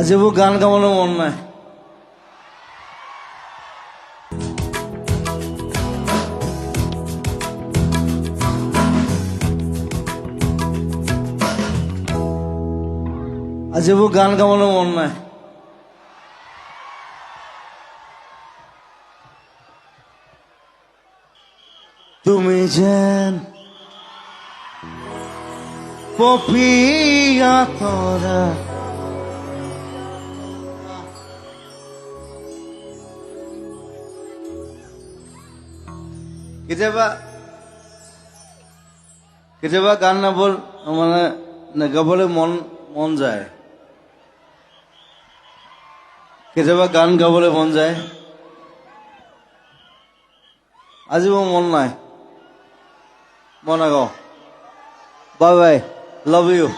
আজি মোৰ গান গাবলৈ মন নাই। আজি মোৰ গান গাবলৈ মন নাই। তুমি যেন পপিয়া তৰা কেতিয়াবা গান গাবলৈ মন যায়। কেতিয়াবা গান গাবলৈ মন যায়। আজি মোৰ মন নাই, মই নাগাওঁ। Bye bye, love you.